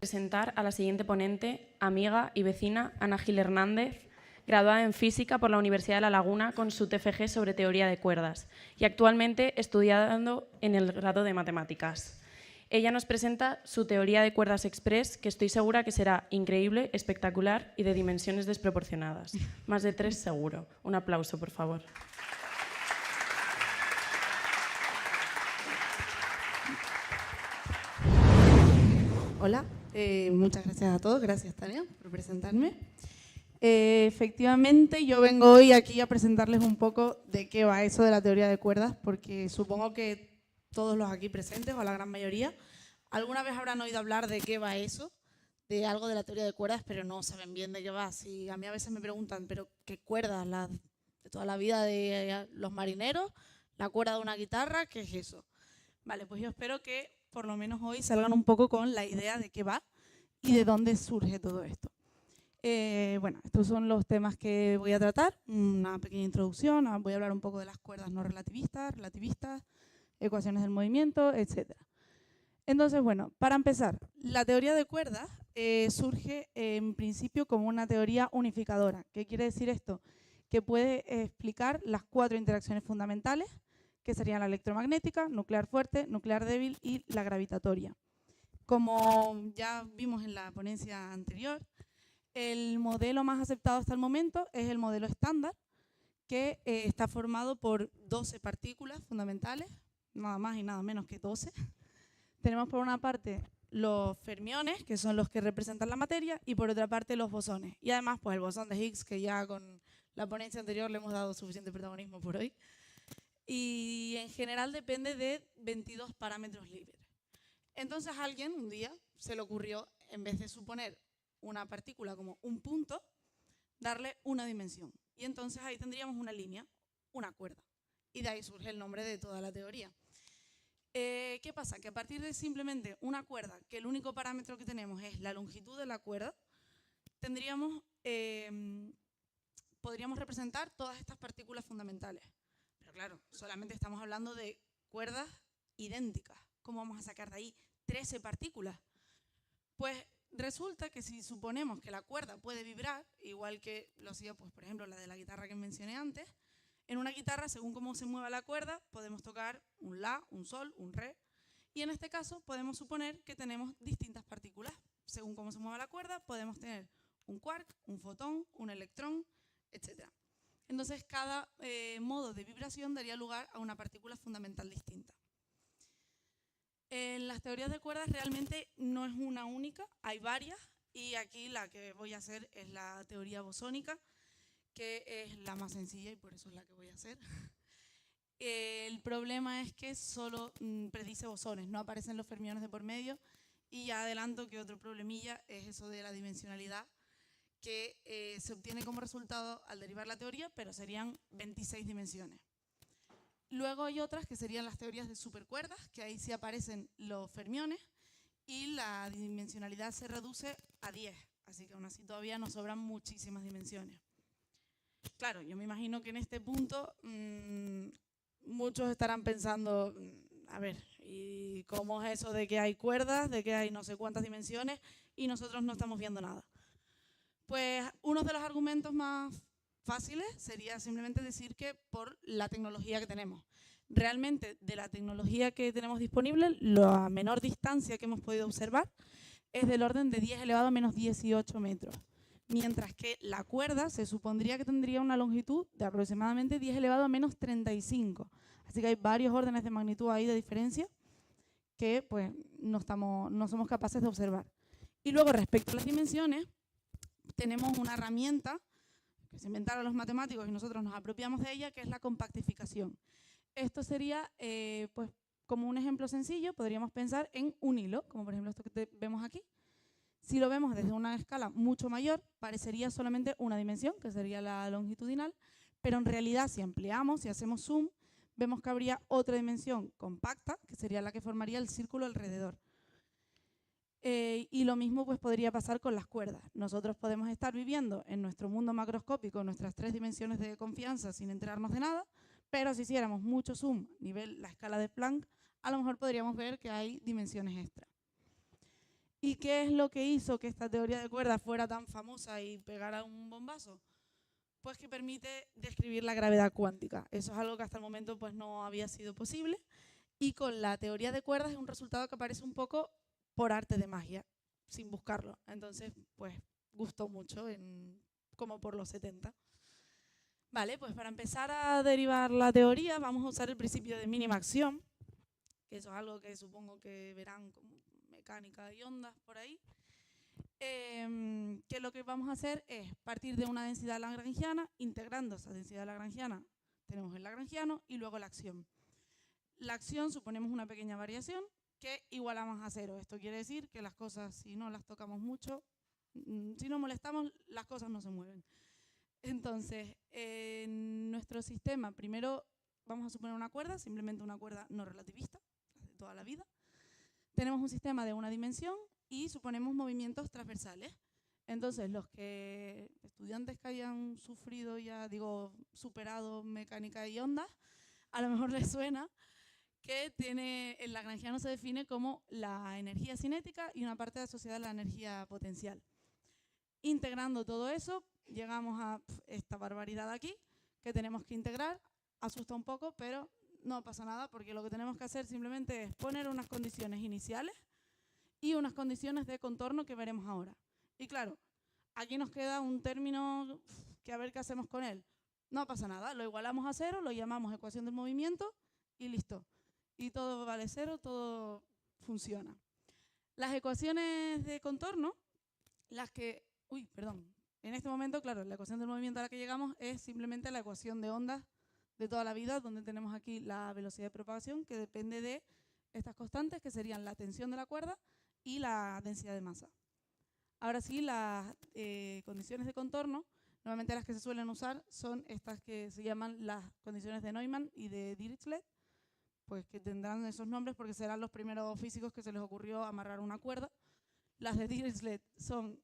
Presentar a la siguiente ponente, amiga y vecina, Ana Gil Hernández, graduada en Física por la Universidad de La Laguna con su TFG sobre teoría de cuerdas y actualmente estudiando en el grado de Matemáticas. Ella nos presenta su teoría de cuerdas express, que estoy segura que será increíble, espectacular y de dimensiones desproporcionadas. Más de 3 seguro. Un aplauso, por favor. Hola, muchas gracias a todos, gracias Tania por presentarme. Efectivamente, yo vengo hoy aquí a presentarles un poco de qué va eso de la teoría de cuerdas, porque supongo que todos los aquí presentes, o la gran mayoría, alguna vez habrán oído hablar de qué va eso, de algo de la teoría de cuerdas, pero no saben bien de qué va. Si a mí a veces me preguntan, ¿pero qué cuerdas? ¿Las de toda la vida de los marineros? ¿La cuerda de una guitarra? ¿Qué es eso? Vale, pues yo espero que por lo menos hoy salgan un poco con la idea de qué va y de dónde surge todo esto. Bueno, estos son los temas que voy a tratar, una pequeña introducción, voy a hablar un poco de las cuerdas no relativistas, ecuaciones del movimiento, etc. Entonces, bueno, para empezar, la teoría de cuerdas surge en principio como una teoría unificadora. ¿Qué quiere decir esto? Que puede explicar las 4 interacciones fundamentales, que serían la electromagnética, nuclear fuerte, nuclear débil y la gravitatoria. Como ya vimos en la ponencia anterior, el modelo más aceptado hasta el momento es el modelo estándar, que está formado por 12 partículas fundamentales, nada más y nada menos que 12. Tenemos por una parte los fermiones, que son los que representan la materia, y por otra parte los bosones. Y además pues el bosón de Higgs, que ya con la ponencia anterior le hemos dado suficiente protagonismo por hoy. Y en general depende de 22 parámetros libres. Entonces a alguien un día se le ocurrió, en vez de suponer una partícula como un punto, darle una dimensión. Y entonces ahí tendríamos una línea, una cuerda. Y de ahí surge el nombre de toda la teoría. ¿Qué pasa? Que a partir de simplemente una cuerda, que el único parámetro que tenemos es la longitud de la cuerda, podríamos representar todas estas partículas fundamentales. Pero claro, solamente estamos hablando de cuerdas idénticas. ¿Cómo vamos a sacar de ahí 13 partículas? Pues resulta que si suponemos que la cuerda puede vibrar, igual que lo hacía, pues, por ejemplo, la de la guitarra que mencioné antes, en una guitarra, según cómo se mueva la cuerda, podemos tocar un la, un sol, un re. Y en este caso podemos suponer que tenemos distintas partículas. Según cómo se mueva la cuerda, podemos tener un quark, un fotón, un electrón, etc. Entonces, cada modo de vibración daría lugar a una partícula fundamental distinta. En las teorías de cuerdas realmente no es una única, hay varias, y aquí la que voy a hacer es la teoría bosónica, que es la más sencilla y por eso es la que voy a hacer. El problema es que solo predice bosones, no aparecen los fermiones de por medio, y ya adelanto que otro problemilla es eso de la dimensionalidad, que se obtiene como resultado al derivar la teoría, pero serían 26 dimensiones. Luego hay otras que serían las teorías de supercuerdas, que ahí sí aparecen los fermiones y la dimensionalidad se reduce a 10, así que aún así todavía nos sobran muchísimas dimensiones. Claro, yo me imagino que en este punto muchos estarán pensando, a ver, ¿y cómo es eso de que hay cuerdas, de que hay no sé cuántas dimensiones y nosotros no estamos viendo nada? Pues uno de los argumentos más fáciles sería simplemente decir que por la tecnología que tenemos. Realmente, de la tecnología que tenemos disponible, la menor distancia que hemos podido observar es del orden de 10 elevado a menos 18 metros. Mientras que la cuerda se supondría que tendría una longitud de aproximadamente 10 elevado a menos 35. Así que hay varios órdenes de magnitud ahí de diferencia que pues, no somos capaces de observar. Y luego, respecto a las dimensiones, tenemos una herramienta que se inventaron los matemáticos y nosotros nos apropiamos de ella, que es la compactificación. Esto sería, pues, como un ejemplo sencillo, podríamos pensar en un hilo, como por ejemplo esto que vemos aquí. Si lo vemos desde una escala mucho mayor, parecería solamente una dimensión, que sería la longitudinal, pero en realidad si ampliamos, si hacemos zoom, vemos que habría otra dimensión compacta, que sería la que formaría el círculo alrededor. Y lo mismo pues podría pasar con las cuerdas. Nosotros podemos estar viviendo en nuestro mundo macroscópico, nuestras 3 dimensiones de confianza sin enterarnos de nada, pero si hiciéramos mucho zoom, nivel la escala de Planck, a lo mejor podríamos ver que hay dimensiones extra. ¿Y qué es lo que hizo que esta teoría de cuerdas fuera tan famosa y pegara un bombazo? Pues que permite describir la gravedad cuántica. Eso es algo que hasta el momento pues, no había sido posible. Y con la teoría de cuerdas es un resultado que aparece un poco por arte de magia, sin buscarlo. Entonces, pues gustó mucho, como por los 70. Vale, pues para empezar a derivar la teoría vamos a usar el principio de mínima acción, que eso es algo que supongo que verán como mecánica y ondas por ahí. Que lo que vamos a hacer es partir de una densidad lagrangiana, integrando esa densidad lagrangiana, tenemos el lagrangiano y luego la acción. La acción suponemos una pequeña variación que igualamos a cero. Esto quiere decir que las cosas, si no las tocamos mucho, si no molestamos, las cosas no se mueven. Entonces, en nuestro sistema, primero vamos a suponer una cuerda, simplemente una cuerda no relativista, de toda la vida. Tenemos un sistema de una dimensión y suponemos movimientos transversales. Entonces, los estudiantes que hayan sufrido ya, superado mecánica y ondas, a lo mejor les suena que el lagrangiano se define como la energía cinética y una parte asociada a la energía potencial. Integrando todo eso, llegamos a esta barbaridad aquí, que tenemos que integrar. Asusta un poco, pero no pasa nada, porque lo que tenemos que hacer simplemente es poner unas condiciones iniciales y unas condiciones de contorno que veremos ahora. Y claro, aquí nos queda un término que a ver qué hacemos con él. No pasa nada, lo igualamos a cero, lo llamamos ecuación del movimiento y listo. Y todo vale cero, todo funciona. Las ecuaciones de contorno, en este momento, claro, la ecuación del movimiento a la que llegamos es simplemente la ecuación de ondas de toda la vida, donde tenemos aquí la velocidad de propagación, que depende de estas constantes, que serían la tensión de la cuerda y la densidad de masa. Ahora sí, las condiciones de contorno, normalmente las que se suelen usar son estas que se llaman las condiciones de Neumann y de Dirichlet, pues que tendrán esos nombres porque serán los primeros físicos que se les ocurrió amarrar una cuerda. Las de Dirichlet son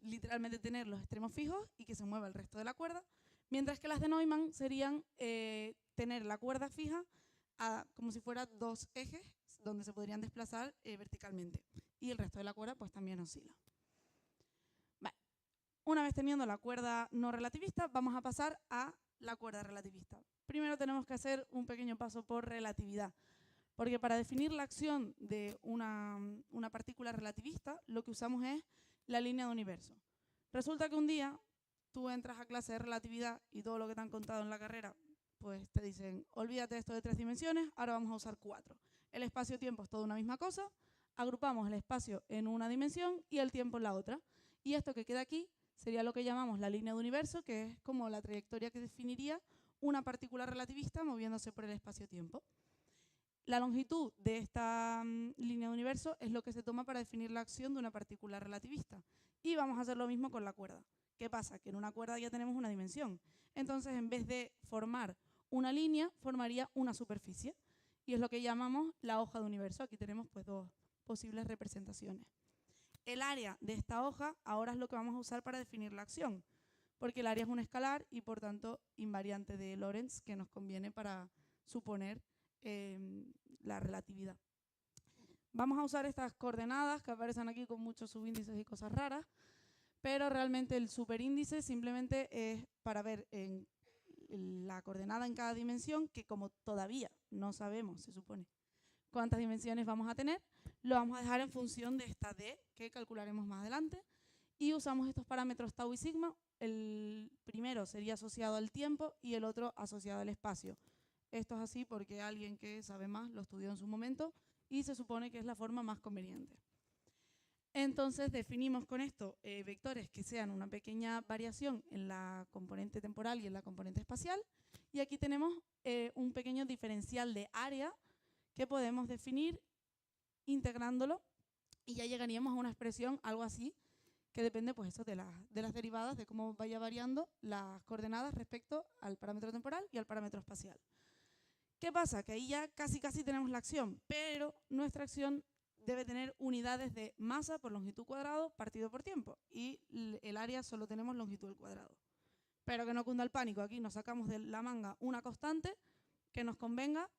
literalmente tener los extremos fijos y que se mueva el resto de la cuerda, mientras que las de Neumann serían tener la cuerda fija como si fuera dos ejes donde se podrían desplazar verticalmente y el resto de la cuerda pues también oscila. Vale. Una vez teniendo la cuerda no relativista, vamos a pasar a la cuerda relativista. Primero tenemos que hacer un pequeño paso por relatividad, porque para definir la acción de una partícula relativista lo que usamos es la línea de universo. Resulta que un día tú entras a clase de relatividad y todo lo que te han contado en la carrera, pues te dicen, olvídate de esto de 3 dimensiones, ahora vamos a usar 4. El espacio-tiempo es toda una misma cosa, agrupamos el espacio en una dimensión y el tiempo en la otra. Y esto que queda aquí sería lo que llamamos la línea de universo, que es como la trayectoria que definiría una partícula relativista moviéndose por el espacio-tiempo. La longitud de esta línea de universo es lo que se toma para definir la acción de una partícula relativista. Y vamos a hacer lo mismo con la cuerda. ¿Qué pasa? Que en una cuerda ya tenemos una dimensión. Entonces, en vez de formar una línea, formaría una superficie. Y es lo que llamamos la hoja de universo. Aquí tenemos pues, dos posibles representaciones. El área de esta hoja ahora es lo que vamos a usar para definir la acción, porque el área es un escalar y, por tanto, invariante de Lorentz, que nos conviene para suponer la relatividad. Vamos a usar estas coordenadas que aparecen aquí con muchos subíndices y cosas raras, pero realmente el superíndice simplemente es para ver en la coordenada en cada dimensión, que como todavía no sabemos, se supone, cuántas dimensiones vamos a tener, lo vamos a dejar en función de esta D, que calcularemos más adelante, y usamos estos parámetros tau y sigma. El primero sería asociado al tiempo y el otro asociado al espacio. Esto es así porque alguien que sabe más lo estudió en su momento y se supone que es la forma más conveniente. Entonces definimos con esto vectores que sean una pequeña variación en la componente temporal y en la componente espacial. Y aquí tenemos un pequeño diferencial de área que podemos definir integrándolo y ya llegaríamos a una expresión algo así que depende pues, eso, de las derivadas, de cómo vaya variando las coordenadas respecto al parámetro temporal y al parámetro espacial. ¿Qué pasa? Que ahí ya casi tenemos la acción, pero nuestra acción debe tener unidades de masa por longitud cuadrado partido por tiempo y el área solo tenemos longitud al cuadrado. Pero que no cunda el pánico, aquí nos sacamos de la manga una constante que nos convenga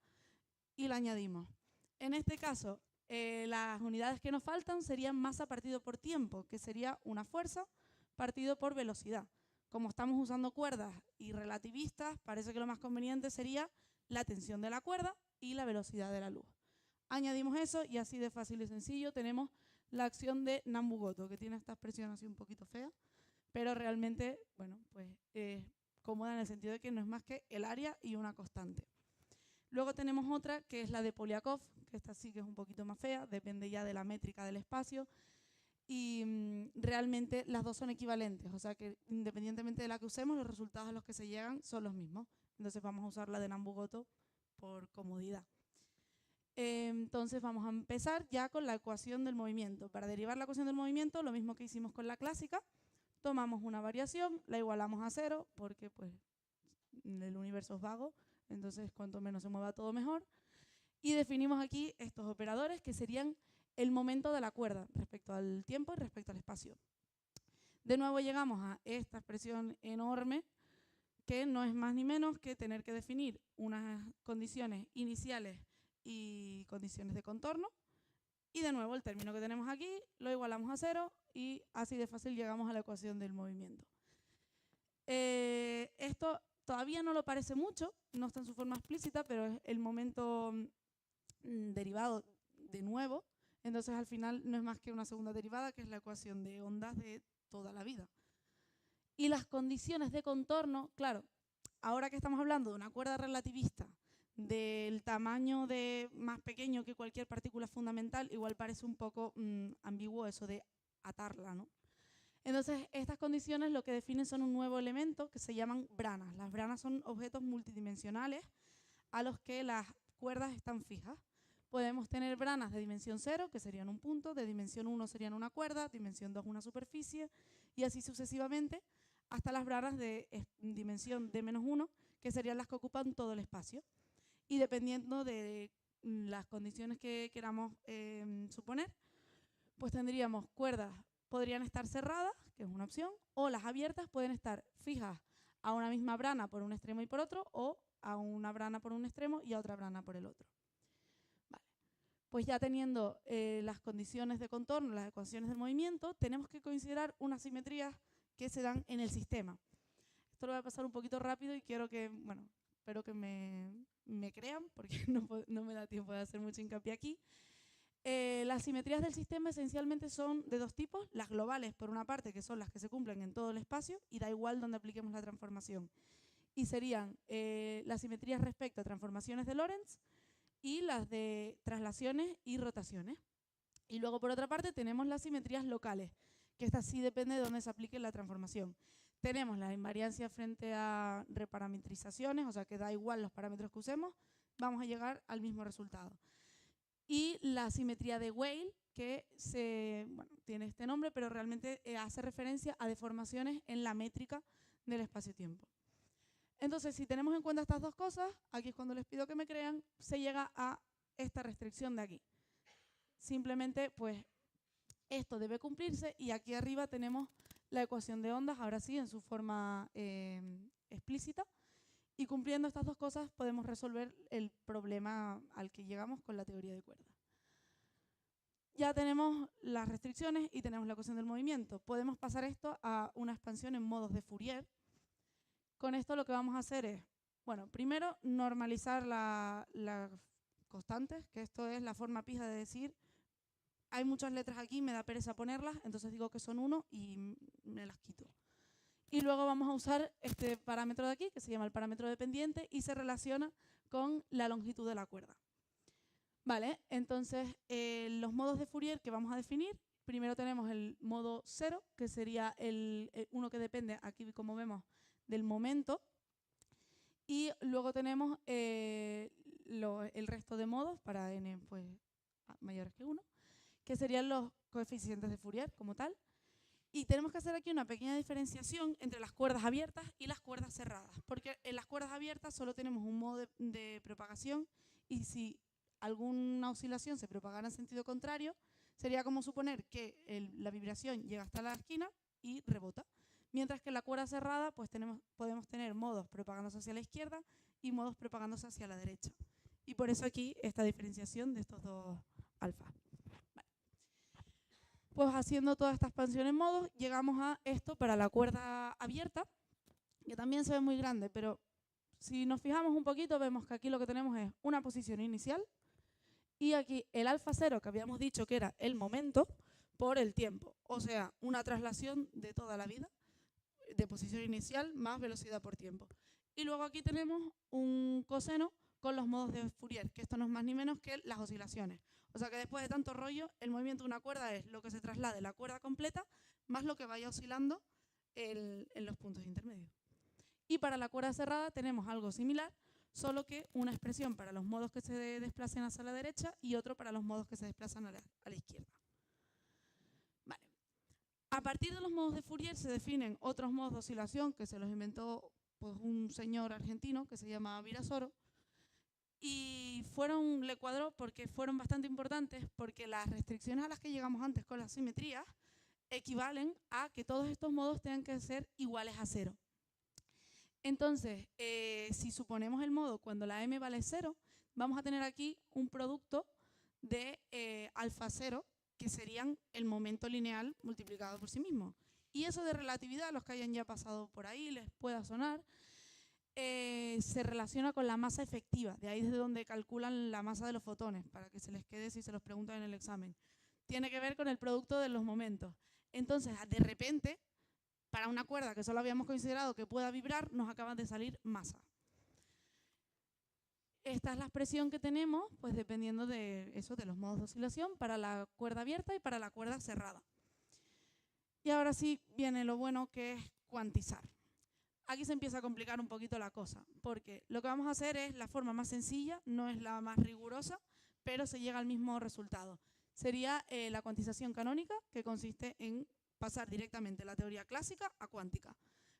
y la añadimos. En este caso, Las unidades que nos faltan serían masa partido por tiempo, que sería una fuerza partido por velocidad. Como estamos usando cuerdas y relativistas, parece que lo más conveniente sería la tensión de la cuerda y la velocidad de la luz. Añadimos eso y así de fácil y sencillo tenemos la acción de Nambu-Goto, que tiene esta expresión así un poquito fea, pero realmente, bueno, pues es cómoda en el sentido de que no es más que el área y una constante. Luego tenemos otra que es la de Polyakov, que esta sí que es un poquito más fea, depende ya de la métrica del espacio, y realmente las dos son equivalentes, o sea que independientemente de la que usemos, los resultados a los que se llegan son los mismos. Entonces vamos a usar la de Nambu-Goto por comodidad. Entonces vamos a empezar ya con la ecuación del movimiento. Para derivar la ecuación del movimiento, lo mismo que hicimos con la clásica, tomamos una variación, la igualamos a 0, porque pues, el universo es vago, entonces cuanto menos se mueva todo mejor. Y definimos aquí estos operadores que serían el momento de la cuerda respecto al tiempo y respecto al espacio. De nuevo llegamos a esta expresión enorme que no es más ni menos que tener que definir unas condiciones iniciales y condiciones de contorno. Y de nuevo el término que tenemos aquí lo igualamos a 0 y así de fácil llegamos a la ecuación del movimiento. Esto todavía no lo parece mucho, no está en su forma explícita, pero es el momento derivado de nuevo. Entonces al final no es más que una segunda derivada, que es la ecuación de ondas de toda la vida. Y las condiciones de contorno, claro, ahora que estamos hablando de una cuerda relativista, del tamaño más pequeño que cualquier partícula fundamental, igual parece un poco ambiguo eso de atarla, ¿no? Entonces, estas condiciones lo que definen son un nuevo elemento que se llaman branas. Las branas son objetos multidimensionales a los que las cuerdas están fijas. Podemos tener branas de dimensión 0, que serían un punto, de dimensión 1 serían una cuerda, dimensión 2 una superficie, y así sucesivamente, hasta las branas de dimensión d-1, que serían las que ocupan todo el espacio. Y dependiendo de las condiciones que queramos suponer, pues tendríamos cuerdas, podrían estar cerradas, que es una opción, o las abiertas pueden estar fijas a una misma brana por un extremo y por otro, o a una brana por un extremo y a otra brana por el otro. Vale. Pues ya teniendo las condiciones de contorno, las ecuaciones del movimiento, tenemos que considerar unas simetrías que se dan en el sistema. Esto lo voy a pasar un poquito rápido y quiero que, bueno, espero que me crean, porque no me da tiempo de hacer mucho hincapié aquí. Las simetrías del sistema esencialmente son de dos tipos, las globales por una parte, que son las que se cumplen en todo el espacio y da igual donde apliquemos la transformación. Y serían las simetrías respecto a transformaciones de Lorentz y las de traslaciones y rotaciones. Y luego por otra parte tenemos las simetrías locales, que esta sí depende de dónde se aplique la transformación. Tenemos la invariancia frente a reparametrizaciones, o sea que da igual los parámetros que usemos, vamos a llegar al mismo resultado. Y la simetría de Weyl, que tiene este nombre, pero realmente hace referencia a deformaciones en la métrica del espacio-tiempo. Entonces, si tenemos en cuenta estas dos cosas, aquí es cuando les pido que me crean, se llega a esta restricción de aquí. Simplemente, pues, esto debe cumplirse y aquí arriba tenemos la ecuación de ondas, ahora sí, en su forma explícita. Y cumpliendo estas dos cosas podemos resolver el problema al que llegamos con la teoría de cuerdas. Ya tenemos las restricciones y tenemos la ecuación del movimiento. Podemos pasar esto a una expansión en modos de Fourier. Con esto lo que vamos a hacer es, bueno, primero normalizar las constantes, que esto es la forma pija de decir, hay muchas letras aquí, me da pereza ponerlas, entonces digo que son 1 y me las quito. Y luego vamos a usar este parámetro de aquí, que se llama el parámetro dependiente, y se relaciona con la longitud de la cuerda. Vale, entonces los modos de Fourier que vamos a definir, primero tenemos el modo 0, que sería uno que depende, aquí como vemos, del momento. Y luego tenemos el resto de modos para n pues, mayores que 1, que serían los coeficientes de Fourier como tal. Y tenemos que hacer aquí una pequeña diferenciación entre las cuerdas abiertas y las cuerdas cerradas, porque en las cuerdas abiertas solo tenemos un modo de propagación y si alguna oscilación se propagara en sentido contrario, sería como suponer que la vibración llega hasta la esquina y rebota. Mientras que en la cuerda cerrada pues podemos tener modos propagándose hacia la izquierda y modos propagándose hacia la derecha. Y por eso aquí esta diferenciación de estos dos alfa. Vale. Pues haciendo toda esta expansión en modos, llegamos a esto para la cuerda abierta, que también se ve muy grande, pero si nos fijamos un poquito, vemos que aquí lo que tenemos es una posición inicial y aquí el alfa cero, que habíamos dicho que era el momento, por el tiempo. O sea, una traslación de toda la vida, de posición inicial más velocidad por tiempo. Y luego aquí tenemos un coseno con los modos de Fourier, que esto no es más ni menos que las oscilaciones. O sea que después de tanto rollo, el movimiento de una cuerda es lo que se traslade la cuerda completa más lo que vaya oscilando en los puntos intermedios. Y para la cuerda cerrada tenemos algo similar, solo que una expresión para los modos que se desplacen hacia la derecha y otro para los modos que se desplazan a la izquierda. Vale. A partir de los modos de Fourier se definen otros modos de oscilación que se los inventó pues, un señor argentino que se llama Virasoro. Y le cuadró porque fueron bastante importantes, porque las restricciones a las que llegamos antes con las simetrías equivalen a que todos estos modos tengan que ser iguales a 0. Entonces, si suponemos el modo cuando la m vale 0, vamos a tener aquí un producto de alfa 0, que serían el momento lineal multiplicado por sí mismo. Y eso de relatividad, los que hayan ya pasado por ahí, les pueda sonar, se relaciona con la masa efectiva, de ahí desde donde calculan la masa de los fotones, para que se les quede si se los preguntan en el examen. Tiene que ver con el producto de los momentos. Entonces, de repente, para una cuerda que solo habíamos considerado que pueda vibrar, nos acaba de salir masa. Esta es la expresión que tenemos, pues dependiendo de eso, de los modos de oscilación, para la cuerda abierta y para la cuerda cerrada. Y ahora sí viene lo bueno, que es cuantizar. Aquí se empieza a complicar un poquito la cosa, porque lo que vamos a hacer es la forma más sencilla, no es la más rigurosa, pero se llega al mismo resultado. Sería la cuantización canónica, que consiste en pasar directamente la teoría clásica a cuántica.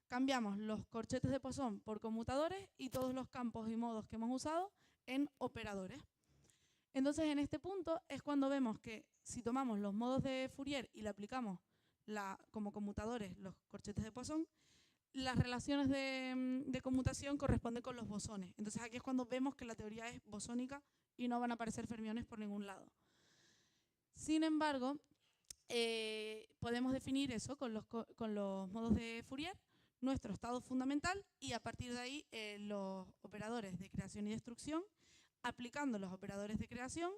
Cambiamos los corchetes de Poisson por conmutadores y todos los campos y modos que hemos usado en operadores. Entonces, en este punto es cuando vemos que si tomamos los modos de Fourier y le aplicamos como conmutadores los corchetes de Poisson, las relaciones de conmutación corresponden con los bosones. Entonces aquí es cuando vemos que la teoría es bosónica y no van a aparecer fermiones por ningún lado. Sin embargo, podemos definir eso con los modos de Fourier, nuestro estado fundamental, y a partir de ahí los operadores de creación y destrucción. Aplicando los operadores de creación,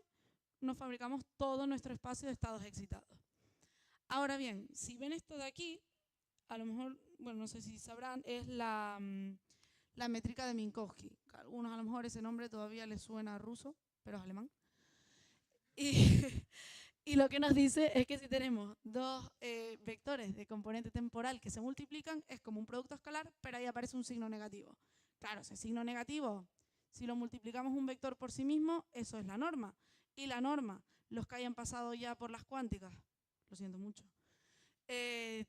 nos fabricamos todo nuestro espacio de estados excitados. Ahora bien, si ven esto de aquí, a lo mejor, bueno, no sé si sabrán, es la métrica de Minkowski. A algunos a lo mejor ese nombre todavía les suena ruso, pero es alemán. Y lo que nos dice es que si tenemos dos vectores de componente temporal que se multiplican, es como un producto escalar, pero ahí aparece un signo negativo. Claro, ese signo negativo, si lo multiplicamos un vector por sí mismo, eso es la norma. Y la norma, los que hayan pasado ya por las cuánticas, lo siento mucho, se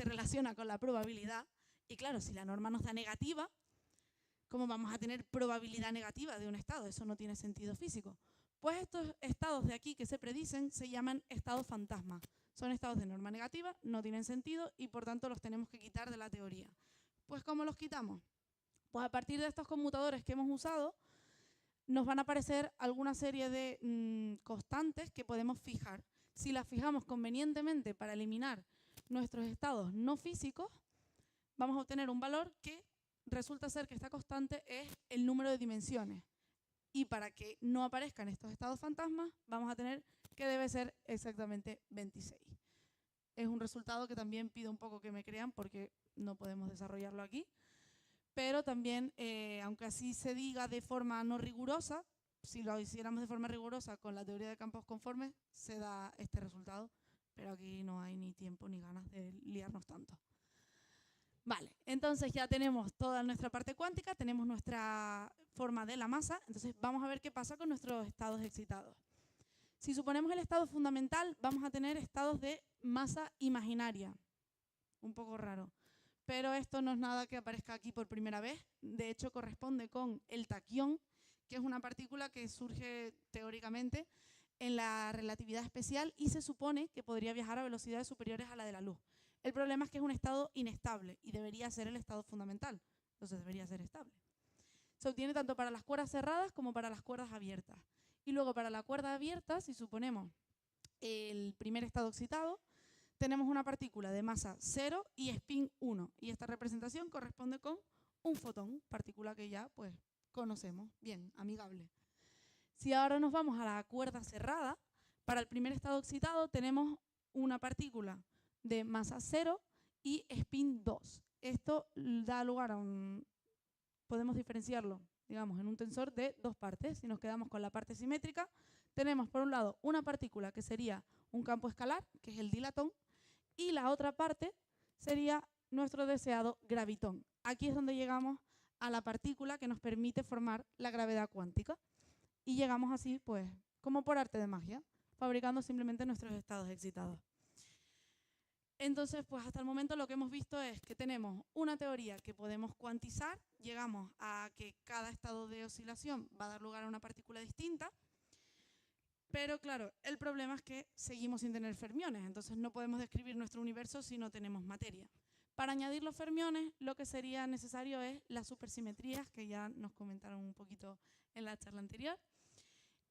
relaciona con la probabilidad. Y claro, si la norma nos da negativa, ¿cómo vamos a tener probabilidad negativa de un estado? Eso no tiene sentido físico. Pues estos estados de aquí que se predicen se llaman estados fantasma. Son estados de norma negativa, no tienen sentido y por tanto los tenemos que quitar de la teoría. Pues ¿cómo los quitamos? Pues a partir de estos conmutadores que hemos usado, nos van a aparecer alguna serie de constantes que podemos fijar. Si las fijamos convenientemente para eliminar nuestros estados no físicos, vamos a obtener un valor que resulta ser que esta constante es el número de dimensiones. Y para que no aparezcan estos estados fantasmas, vamos a tener que debe ser exactamente 26. Es un resultado que también pido un poco que me crean porque no podemos desarrollarlo aquí. Pero también, aunque así se diga de forma no rigurosa, si lo hiciéramos de forma rigurosa con la teoría de campos conformes, se da este resultado. Pero aquí no hay ni tiempo ni ganas de liarnos tanto. Vale, entonces ya tenemos toda nuestra parte cuántica, tenemos nuestra forma de la masa, entonces vamos a ver qué pasa con nuestros estados excitados. Si suponemos el estado fundamental, vamos a tener estados de masa imaginaria. Un poco raro. Pero esto no es nada que aparezca aquí por primera vez. De hecho, corresponde con el taquión, que es una partícula que surge teóricamente en la relatividad especial y se supone que podría viajar a velocidades superiores a la de la luz. El problema es que es un estado inestable y debería ser el estado fundamental. Entonces debería ser estable. Se obtiene tanto para las cuerdas cerradas como para las cuerdas abiertas. Y luego para la cuerda abierta, si suponemos el primer estado excitado, tenemos una partícula de masa 0 y spin 1. Y esta representación corresponde con un fotón, partícula que ya pues conocemos, bien, amigable. Si ahora nos vamos a la cuerda cerrada, para el primer estado excitado tenemos una partícula de masa 0 y spin 2. Esto da lugar a podemos diferenciarlo, digamos, en un tensor de dos partes. Si nos quedamos con la parte simétrica, tenemos por un lado una partícula que sería un campo escalar, que es el dilatón, y la otra parte sería nuestro deseado gravitón. Aquí es donde llegamos a la partícula que nos permite formar la gravedad cuántica. Y llegamos así, pues, como por arte de magia, fabricando simplemente nuestros estados excitados. Entonces, pues hasta el momento lo que hemos visto es que tenemos una teoría que podemos cuantizar, llegamos a que cada estado de oscilación va a dar lugar a una partícula distinta, pero claro, el problema es que seguimos sin tener fermiones, entonces no podemos describir nuestro universo si no tenemos materia. Para añadir los fermiones, lo que sería necesario es las supersimetrías, que ya nos comentaron un poquito en la charla anterior,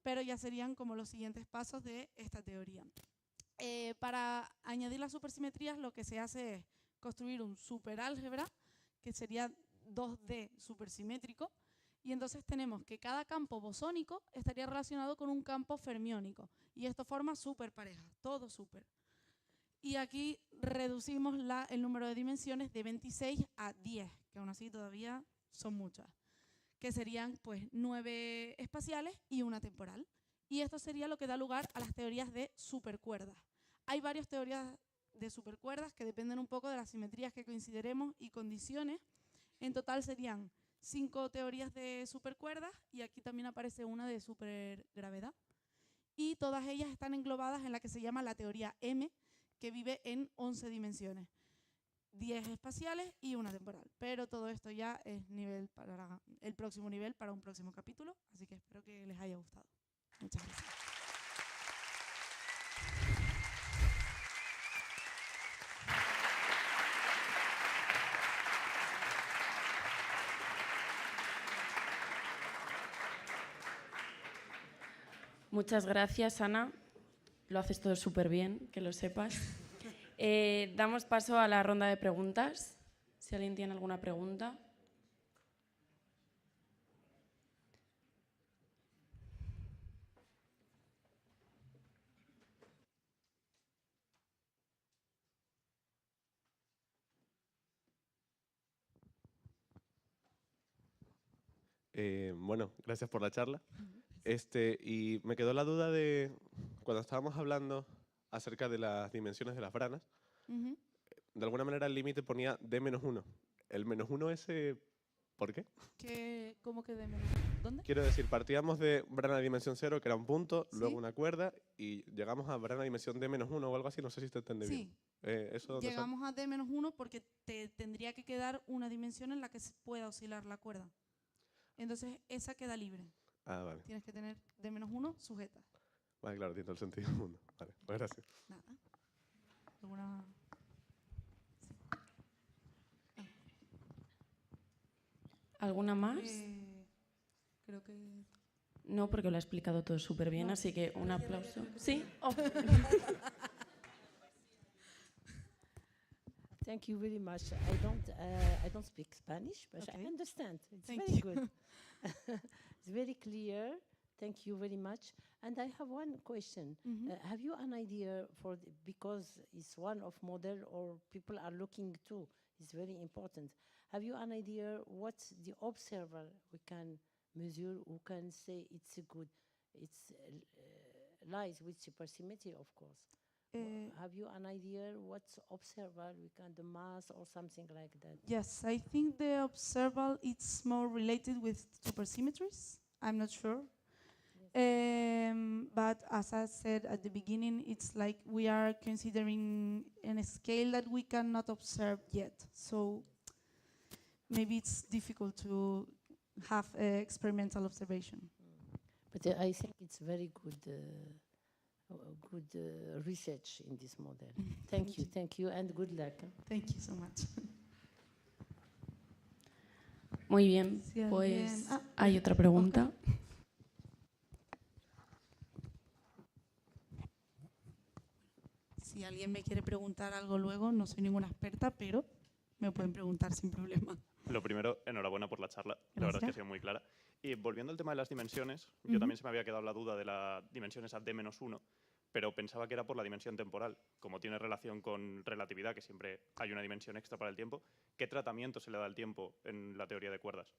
pero ya serían como los siguientes pasos de esta teoría. Para añadir las supersimetrías lo que se hace es construir un superálgebra, que sería 2D supersimétrico, y entonces tenemos que cada campo bosónico estaría relacionado con un campo fermiónico, y esto forma superparejas, todo súper. Y aquí reducimos el número de dimensiones de 26 a 10, que aún así todavía son muchas, que serían pues 9 espaciales y una temporal. Y esto sería lo que da lugar a las teorías de supercuerdas. Hay varias teorías de supercuerdas que dependen un poco de las simetrías que consideremos y condiciones. En total serían 5 teorías de supercuerdas y aquí también aparece una de supergravedad. Y todas ellas están englobadas en la que se llama la teoría M, que vive en 11 dimensiones. 10 espaciales y una temporal. Pero todo esto ya es nivel para el próximo nivel, para un próximo capítulo. Así que espero que les haya gustado. Muchas gracias. Muchas gracias, Ana. Lo haces todo súper bien, que lo sepas. Damos paso a la ronda de preguntas. Si alguien tiene alguna pregunta. Bueno, gracias por la charla. Y me quedó la duda de cuando estábamos hablando acerca de las dimensiones de las branas, de alguna manera el límite ponía D-1. ¿El -1 ese por qué? ¿Cómo que de menos? ¿Dónde? Quiero decir, partíamos de brana de dimensión 0, que era un punto, ¿Sí? luego una cuerda, y llegamos a brana de dimensión D-1 o algo así, no sé si te entendí bien. ¿Eso Llegamos a D-1 porque te tendría que quedar una dimensión en la que se pueda oscilar la cuerda. Entonces, esa queda libre. Ah, vale. Tienes que tener D-1 sujeta. Vale, claro, tiene todo el sentido del mundo. Vale, pues gracias. Nada. ¿Alguna? Sí. ¿Alguna más? Creo que... No, porque lo ha explicado todo súper bien, No. así que un aplauso. ¿Sí? Oh. Thank you very much. I don't speak Spanish, but Okay. I understand. It's Thank very you. good. It's very clear. Thank you very much. And I have one question. Have you an idea because it's one of model or people are looking to, it's very important. Have you an idea what the observer we can measure, who can say it's good, it's lies with supersymmetry, of course. Have you an idea what's observer, we can the mass or something like that? Yes, I think the observable is more related with supersymmetries. I'm not sure. But as I said at the beginning, it's like we are considering a scale that we cannot observe yet. So maybe it's difficult to have experimental observation. But I think it's very good research in this model. Thank you, and good luck. Thank you so much. Muy bien, Sí, pues alguien- hay otra pregunta. Si alguien me quiere preguntar algo luego, no soy ninguna experta, pero me pueden preguntar sin problema. Lo primero, enhorabuena por la charla. La verdad es que ha Gracias. sido muy clara. Y volviendo al tema de las dimensiones, yo también se me había quedado la duda de la dimensión esa d-1, pero pensaba que era por la dimensión temporal. Como tiene relación con relatividad, que siempre hay una dimensión extra para el tiempo, ¿qué tratamiento se le da al tiempo en la teoría de cuerdas?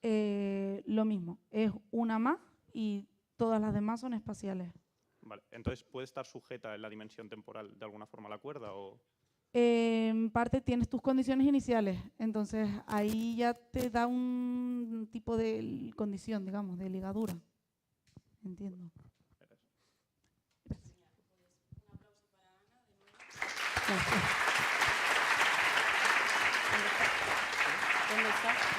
Lo mismo, es una más y todas las demás son espaciales. Vale. Entonces, ¿puede estar sujeta en la dimensión temporal de alguna forma a la cuerda? O... En parte tienes tus condiciones iniciales, entonces ahí ya te da un tipo de condición, digamos, de ligadura. Entiendo. ¿Dónde está?